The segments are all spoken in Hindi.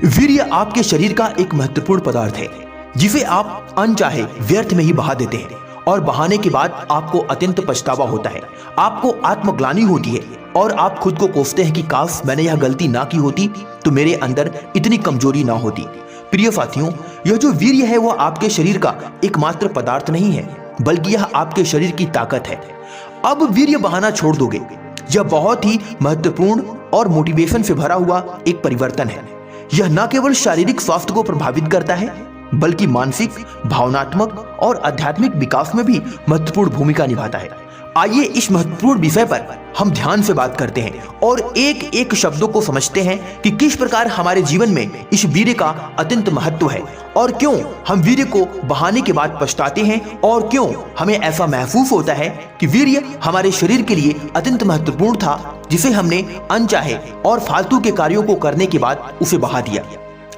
वीर्य आपके शरीर का एक महत्वपूर्ण पदार्थ है जिसे आप अनचाहे व्यर्थ में ही बहा देते हैं और बहाने के बाद आपको अत्यंत पछतावा होता है। आपको आत्मग्लानि होती है और आप खुद को कोसते हैं कि काश मैंने यह गलती ना की होती तो मेरे अंदर इतनी कमजोरी ना होती। प्रिय साथियों, यह जो वीर्य है वह आपके शरीर का एकमात्र पदार्थ नहीं है, बल्कि यह आपके शरीर की ताकत है। अब वीर्य बहाना छोड़ दोगे, यह बहुत ही महत्वपूर्ण और मोटिवेशन से भरा हुआ एक परिवर्तन है। यह न केवल शारीरिक स्वास्थ्य को प्रभावित करता है, बल्कि मानसिक, भावनात्मक और आध्यात्मिक विकास में भी महत्वपूर्ण भूमिका निभाता है। आइए इस महत्वपूर्ण विषय पर हम ध्यान से बात करते हैं और एक एक शब्दों को समझते हैं कि किस प्रकार हमारे जीवन में इस वीर्य का अत्यंत महत्व है और क्यों हम वीर्य को बहाने के बाद पछताते हैं और क्यों हमें ऐसा महसूस होता है कि वीर्य हमारे शरीर के लिए अत्यंत महत्वपूर्ण था, जिसे हमने अनचाहे और फालतू के कार्यों को करने के बाद उसे बहा दिया।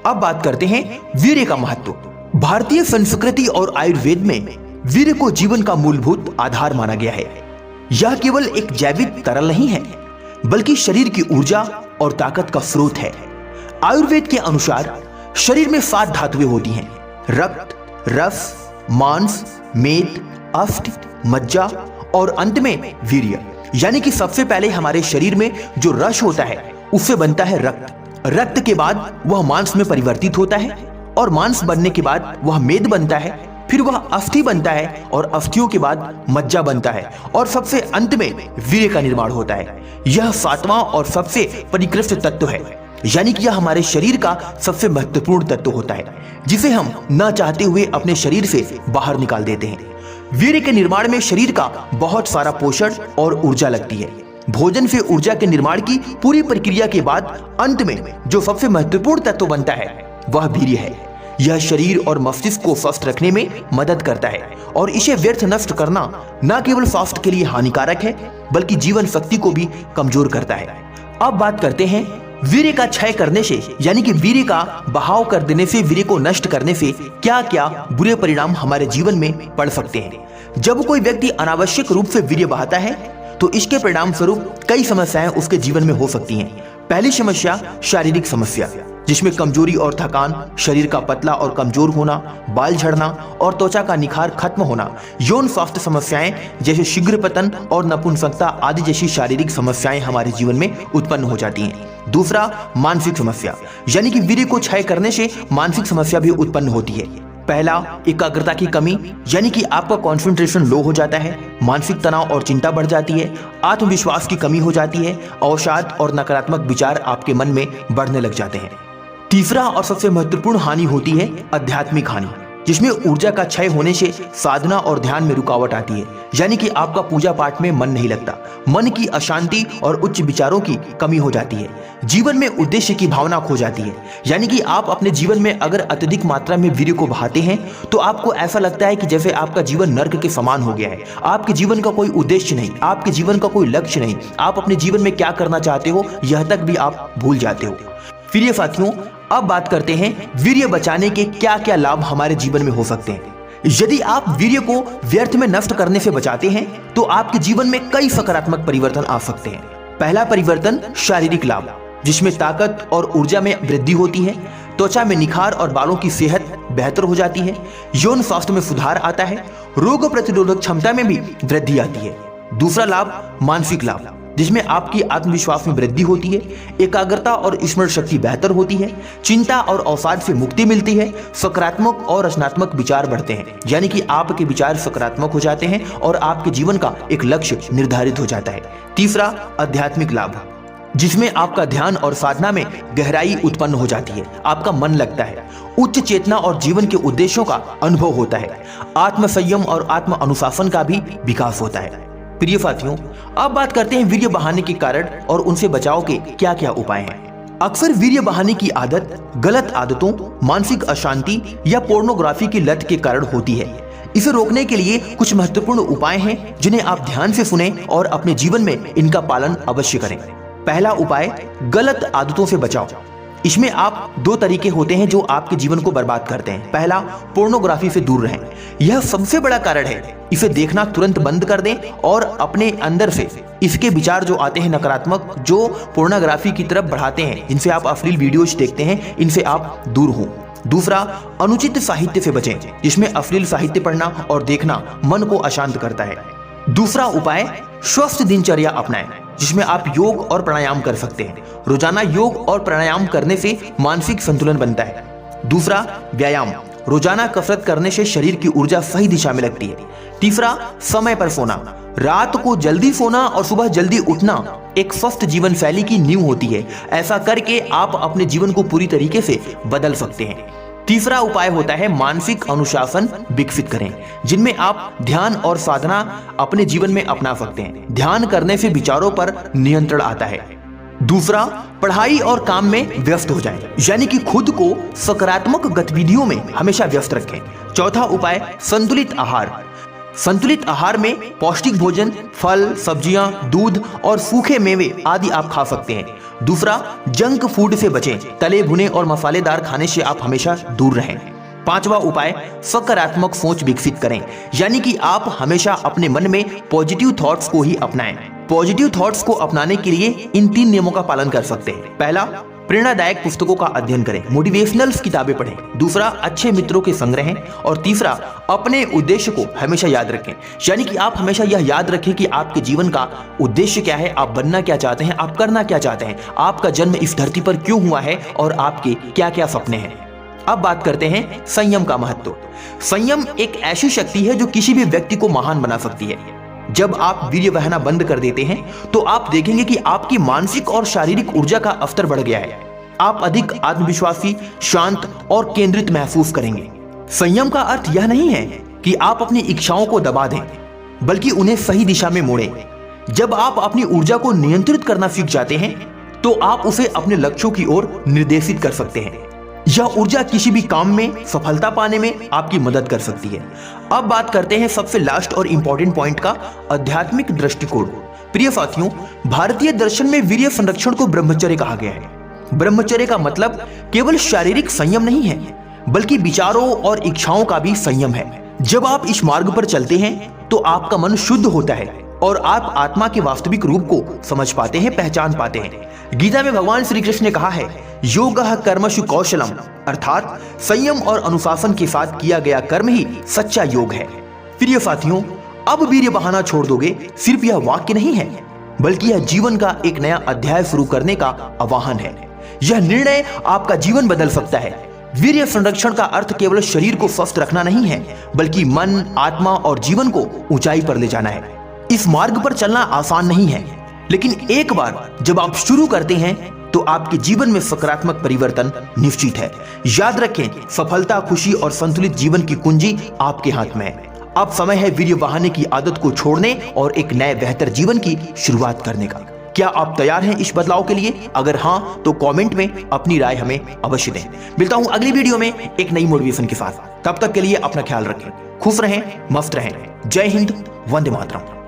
अब बात करते हैं वीर्य का महत्व। भारतीय संस्कृति और आयुर्वेद में वीर्य को जीवन का मूलभूत आधार माना गया है। यह केवल एक जैविक तरल नहीं है, बल्कि शरीर की ऊर्जा और ताकत का स्रोत है। आयुर्वेद के अनुसार शरीर में 7 धातुएं होती हैं: रक्त, रस, मांस, मेद, अस्थि, मज्जा और अंत में वीर्य। यानी कि सबसे पहले हमारे शरीर में जो रस होता है उससे बनता है रक्त। रक्त के बाद वह मांस में परिवर्तित होता है और मांस बनने के बाद वह मेद बनता है, फिर वह अस्थि बनता है और अस्थियों के बाद मज्जा बनता है और सबसे अंत में वीर्य का निर्माण होता है। यह 7वां और सबसे परिकृष्ट तत्व है, यानी कि यह हमारे शरीर का सबसे महत्वपूर्ण तत्व होता है, जिसे हम न चाहते हुए अपने शरीर से बाहर निकाल देते हैं। वीर्य के निर्माण में शरीर का बहुत सारा पोषण और ऊर्जा लगती है। भोजन से ऊर्जा के निर्माण की पूरी प्रक्रिया के बाद अंत में जो सबसे महत्वपूर्ण तत्व बनता है वह वीर्य है। यह शरीर और मस्तिष्क को स्वस्थ रखने में मदद करता है और इसे व्यर्थ नष्ट करना न केवल स्वास्थ्य के लिए हानिकारक है, बल्कि जीवन शक्ति को भी कमजोर करता है। अब बात करते हैं वीर्य का क्षय करने से, यानी कि वीर्य का बहाव कर देने से, वीर्य को नष्ट करने से क्या क्या बुरे परिणाम हमारे जीवन में पड़ सकते हैं। जब कोई व्यक्ति अनावश्यक रूप से वीर्य बहाता है तो इसके परिणाम स्वरूप कई समस्याएं उसके जीवन में हो सकती हैं। पहली समस्या शारीरिक समस्या, जिसमें कमजोरी और थकान, शरीर का पतला और कमजोर होना, बाल झड़ना और त्वचा का निखार खत्म होना, यौन स्वास्थ्य समस्याएं जैसे शीघ्र पतन और नपुंसकता आदि जैसी शारीरिक समस्याएं हमारे जीवन में उत्पन्न हो जाती हैं। दूसरा, मानसिक समस्या, यानी कि वीर्य को क्षय करने से मानसिक समस्या भी उत्पन्न होती है। पहला, एकाग्रता की कमी, यानी कि आपका कंसंट्रेशन लो हो जाता है, मानसिक तनाव और चिंता बढ़ जाती है, आत्मविश्वास की कमी हो जाती है, अवसाद और नकारात्मक विचार आपके मन में बढ़ने लग जाते हैं। तीसरा और सबसे महत्वपूर्ण हानि होती है आध्यात्मिक हानि, जिसमें ऊर्जा का क्षय होने से साधना और ध्यान में रुकावट आती है, यानी कि आपका पूजा पाठ में मन नहीं लगता, मन की अशांति और उच्च विचारों की कमी हो जाती है, जीवन में उद्देश्य की भावना खो जाती है। यानी कि आप अपने जीवन में अगर अत्यधिक मात्रा में वीर्य को बहाते हैं तो आपको ऐसा लगता है कि जैसे आपका जीवन नर्क के समान हो गया है। आपके जीवन का कोई उद्देश्य नहीं, आपके जीवन का कोई लक्ष्य नहीं, आप अपने जीवन में क्या करना चाहते हो यह तक भी आप भूल जाते हो। प्रिय साथियों, अब बात करते हैं वीर्य बचाने के क्या क्या लाभ हमारे जीवन में हो सकते हैं। यदि आप वीर्य को व्यर्थ में नष्ट करने से बचाते हैं तो आपके जीवन में कई सकारात्मक परिवर्तन आ सकते हैं। पहला परिवर्तन शारीरिक लाभ, जिसमें ताकत और ऊर्जा में वृद्धि होती है, त्वचा में निखार और बालों की सेहत बेहतर हो जाती है, यौन स्वास्थ्य में सुधार आता है, रोग प्रतिरोधक क्षमता में भी वृद्धि आती है। दूसरा लाभ मानसिक लाभ, जिसमें आपकी आत्मविश्वास में वृद्धि होती है, एकाग्रता और स्मरण शक्ति बेहतर होती है, चिंता और अवसाद से मुक्ति मिलती है, सकारात्मक और रचनात्मक विचार बढ़ते हैं, यानी कि आपके विचार सकारात्मक हो जाते हैं और आपके जीवन का एक लक्ष्य निर्धारित हो जाता है। तीसरा, आध्यात्मिक लाभ, जिसमें आपका ध्यान और साधना में गहराई उत्पन्न हो जाती है, आपका मन लगता है, उच्च चेतना और जीवन के उद्देश्यों का अनुभव होता है, आत्म संयम और आत्म अनुशासन का भी विकास होता है। प्रिय साथियों, अब बात करते हैं वीर्य बहाने के कारण और उनसे बचाव के क्या क्या उपाय हैं। अक्सर वीर्य बहाने की आदत गलत आदतों, मानसिक अशांति या पोर्नोग्राफी की लत के कारण होती है। इसे रोकने के लिए कुछ महत्वपूर्ण उपाय हैं जिन्हें आप ध्यान से सुनें और अपने जीवन में इनका पालन अवश्य करें। पहला उपाय, गलत आदतों से बचाव। इसमें आप दो तरीके होते हैं जो आपके जीवन को बर्बाद करते हैं। पहला, पोर्नोग्राफी से दूर रहें। यह सबसे बड़ा कारण है। इसे देखना तुरंत बंद कर दें और अपने अंदर से इसके विचार जो आते हैं नकारात्मक, जो पोर्नोग्राफी की तरफ बढ़ाते हैं, जिनसे आप अश्लील वीडियोज देखते हैं, इनसे आप दूर हों। दूसरा, अनुचित साहित्य से बचें, जिसमें अश्लील साहित्य पढ़ना और देखना मन को अशांत करता है। दूसरा उपाय, स्वस्थ दिनचर्या अपनाएं, जिसमें आप योग और प्राणायाम कर सकते हैं। रोजाना योग और प्राणायाम करने से मानसिक संतुलन बनता है। दूसरा, व्यायाम, रोजाना कसरत करने से शरीर की ऊर्जा सही दिशा में लगती है। तीसरा, समय पर सोना, रात को जल्दी सोना और सुबह जल्दी उठना एक स्वस्थ जीवन शैली की नींव होती है। ऐसा करके आप अपने जीवन को पूरी तरीके से बदल सकते हैं। तीसरा उपाय होता है मानसिक अनुशासन विकसित करें, जिनमें आप ध्यान और साधना अपने जीवन में अपना सकते हैं। ध्यान करने से विचारों पर नियंत्रण आता है। दूसरा, पढ़ाई और काम में व्यस्त हो जाएं, यानी कि खुद को सकारात्मक गतिविधियों में हमेशा व्यस्त रखें। चौथा उपाय, संतुलित आहार। संतुलित आहार में पौष्टिक भोजन, फल, सब्जियां, दूध और सूखे मेवे आदि आप खा सकते हैं। दूसरा, जंक फूड से बचें, तले भुने और मसालेदार खाने से आप हमेशा दूर रहें। पांचवा उपाय, सकारात्मक सोच विकसित करें, यानी कि आप हमेशा अपने मन में पॉजिटिव थॉट्स को ही अपनाएं। पॉजिटिव थॉट्स को अपनाने के लिए इन 3 नियमों का पालन कर सकते हैं। पहला, प्रेरणादायक पुस्तकों का अध्ययन करें, मोटिवेशनल किताबें पढ़ें। दूसरा, अच्छे मित्रों के संग रहें। और तीसरा, अपने उद्देश्य को हमेशा याद रखें, यानी कि आप हमेशा यह याद रखें कि आपके जीवन का उद्देश्य क्या है, आप बनना क्या चाहते हैं, आप करना क्या चाहते हैं, आपका जन्म इस धरती पर क्यों हुआ है और आपके क्या क्या सपने हैं। अब बात करते हैं संयम का महत्व। संयम एक ऐसी शक्ति है जो किसी भी व्यक्ति को महान बना सकती है। जब आप वीर्य बहाना बंद कर देते हैं तो आप देखेंगे कि आपकी मानसिक और शारीरिक ऊर्जा का स्तर बढ़ गया है। आप अधिक आत्मविश्वासी, शांत और केंद्रित महसूस करेंगे। संयम का अर्थ यह नहीं है कि आप अपनी इच्छाओं को दबा दें, बल्कि उन्हें सही दिशा में मोड़ें। जब आप अपनी ऊर्जा को नियंत्रित करना सीख जाते हैं तो आप उसे अपने लक्ष्यों की ओर निर्देशित कर सकते हैं। यह ऊर्जा किसी भी काम में सफलता पाने में आपकी मदद कर सकती है। अब बात करते हैं सबसे लास्ट और इंपॉर्टेंट पॉइंट का, आध्यात्मिक दृष्टिकोण। प्रिय साथियों, भारतीय दर्शन में वीर्य संरक्षण को ब्रह्मचर्य कहा गया है। ब्रह्मचर्य का मतलब केवल शारीरिक संयम नहीं है, बल्कि विचारों और इच्छाओं का भी संयम है। जब आप इस मार्ग पर चलते हैं तो आपका मन शुद्ध होता है और आप आत्मा के वास्तविक रूप को समझ पाते हैं, पहचान पाते हैं। गीता में भगवान श्री कृष्ण ने कहा है, योगः कर्मसु कौशलम, अर्थात संयम और अनुशासन के साथ किया गया कर्म ही सच्चा योग है। प्रिय साथियों, अब वीर्य बहाना छोड़ दोगे सिर्फ यह वाक्य नहीं है, बल्कि यह जीवन का एक नया अध्याय शुरू करने का आह्वान है। यह निर्णय आपका जीवन बदल सकता है। वीर्य संरक्षण का अर्थ केवल शरीर को स्वस्थ रखना नहीं है, बल्कि मन, आत्मा और जीवन को ऊंचाई पर ले जाना है। इस मार्ग पर चलना आसान नहीं है, लेकिन एक बार जब आप शुरू करते हैं तो आपके जीवन में सकारात्मक परिवर्तन निश्चित है। याद रखें, सफलता, खुशी और संतुलित जीवन की कुंजी आपके हाथ में है। अब समय है वीर्य बहाने की आदत को छोड़ने और एक नए बेहतर जीवन की शुरुआत करने का। क्या आप तैयार हैं इस बदलाव के लिए? अगर हाँ तो कमेंट में अपनी राय हमें अवश्य दें। मिलता हूं अगली वीडियो में एक नई मोटिवेशन के साथ। तब तक के लिए अपना ख्याल रखें, खुश रहें, मस्त रहें। जय हिंद, वंदे मातरम।